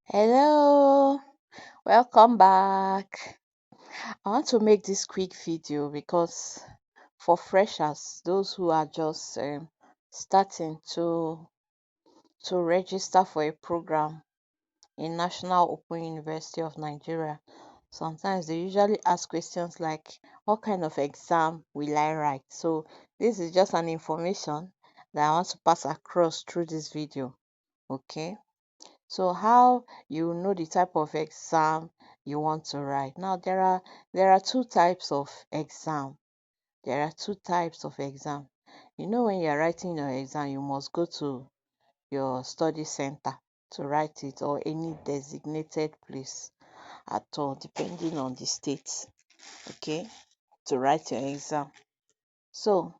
Hello, welcome back. I want to make this quick video because for freshers, those who are just starting to register for a program in National Open University of Nigeria, sometimes they usually ask questions like, "What kind of exam will I write?" So this is just an information that I want to pass across through this video. Okay. So how you know the type of exam you want to write. Now there are two types of exam. There are two types of exam. When you're writing your exam, you must go to your study center to write it or any designated place at all, depending on the state, okay, to write your exam. So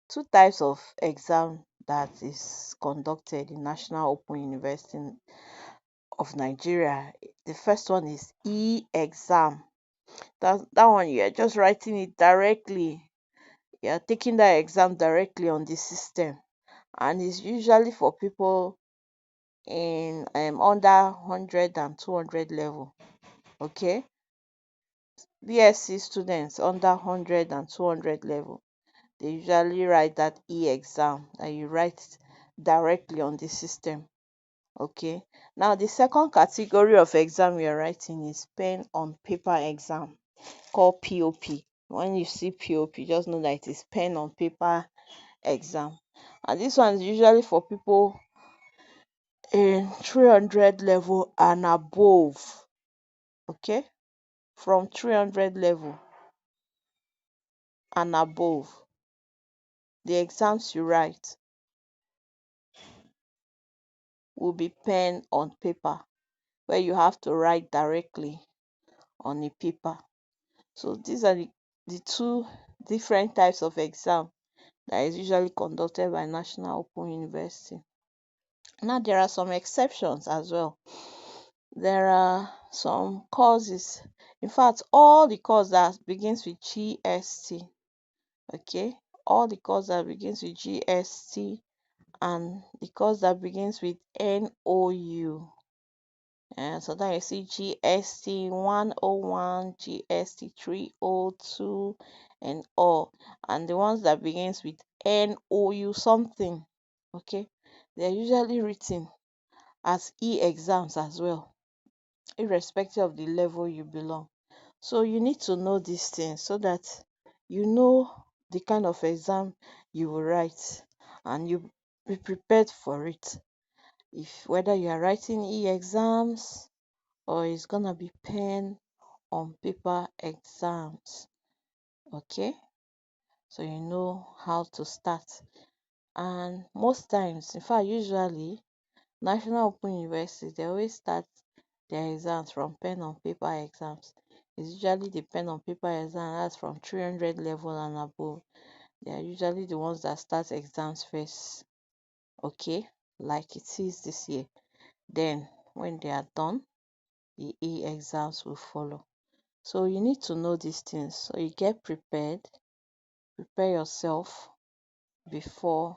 two types of exam that is conducted in National Open University of Nigeria. The first one is e-exam. That one you're just writing it directly. You're taking that exam directly on the system. And it's usually for people in under 100 and 200 level. Okay. BSc students under 100 and 200 level. They usually write that e-exam and you write directly on the system. Okay. Now the second category of exam you're writing is pen on paper exam called POP. When you see POP, just know that it is pen on paper exam. And this one is usually for people in 300 level and above. Okay. From 300 level and above. The exams you write will be pen on paper, where you have to write directly on a paper. So these are the two different types of exam that is usually conducted by National Open University. Now there are some exceptions as well. There are some courses, in fact all the course that begins with GST, okay, all the course that begins with GST and the course that begins with NOU. And sometimes you see GST 101, GST 302 and all. And the ones that begins with NOU something, okay, they're usually written as e-exams as well, irrespective of the level you belong. So you need to know these things so that you know the kind of exam you will write and you be prepared for it. If whether you are writing e-exams or it's gonna be pen on paper exams. Okay, so you know how to start. And most times, in fact, usually National Open University they always start their exams from pen on paper exams. It's usually the pen on paper exam that's from 300 level and above. They are usually the ones that start exams first. Okay, like it is this year. Then when they are done, the E exams will follow. So you need to know these things. So you get prepared, prepare yourself before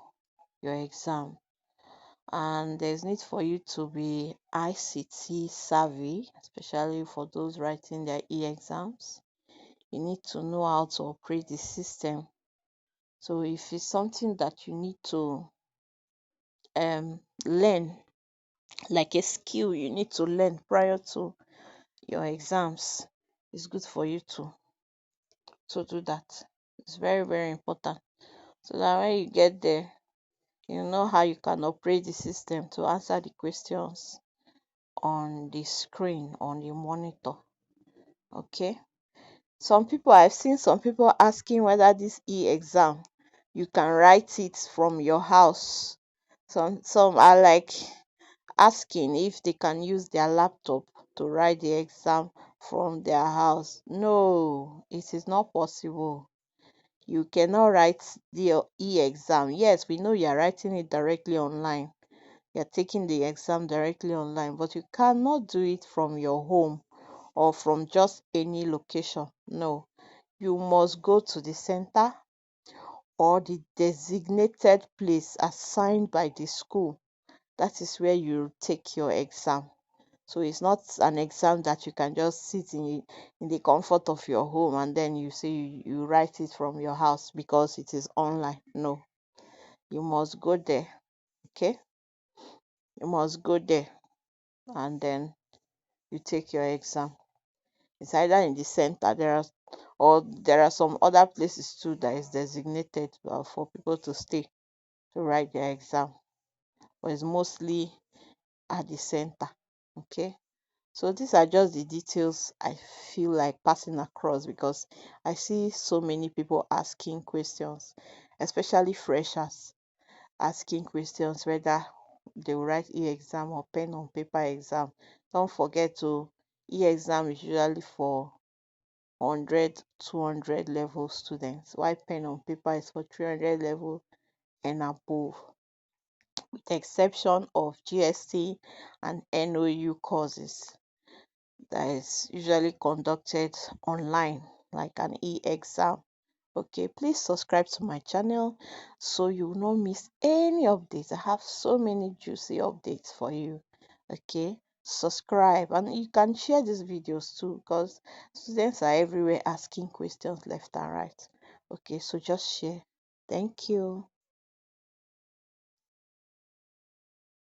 your exam. And there's need for you to be ICT savvy, especially for those writing their e-exams. You need to know how to operate the system. So if it's something that you need to learn, like a skill you need to learn prior to your exams, it's good for you to do that. It's very, very important. So that when you get there, you know how you can operate the system to answer the questions on the screen, on the monitor. Okay. I've seen some people asking whether this e-exam you can write it from your house. Some are like asking if they can use their laptop to write the exam from their house. No, it is not possible. You cannot write the e-exam. Yes, we know you're writing it directly online. You're taking the exam directly online, but you cannot do it from your home or from just any location. No, you must go to the center or the designated place assigned by the school. That is where you take your exam. So it's not an exam that you can just sit in the comfort of your home and then you say you write it from your house because it is online. No, you must go there. Okay, you must go there and then you take your exam. It's either in the center or there are some other places too that is designated for people to stay to write their exam, but it's mostly at the center. Okay, so these are just the details I feel like passing across because I see so many people asking questions, especially freshers asking questions whether they will write e-exam or pen on paper exam. Don't forget to e-exam is usually for 100, 200 level students, while pen on paper is for 300 level and above, with the exception of GST and NOU courses that is usually conducted online, like an e-exam. Okay, please subscribe to my channel so you will not miss any updates. I have so many juicy updates for you. Okay, subscribe and you can share these videos too because students are everywhere asking questions left and right. Okay, so just share. Thank you.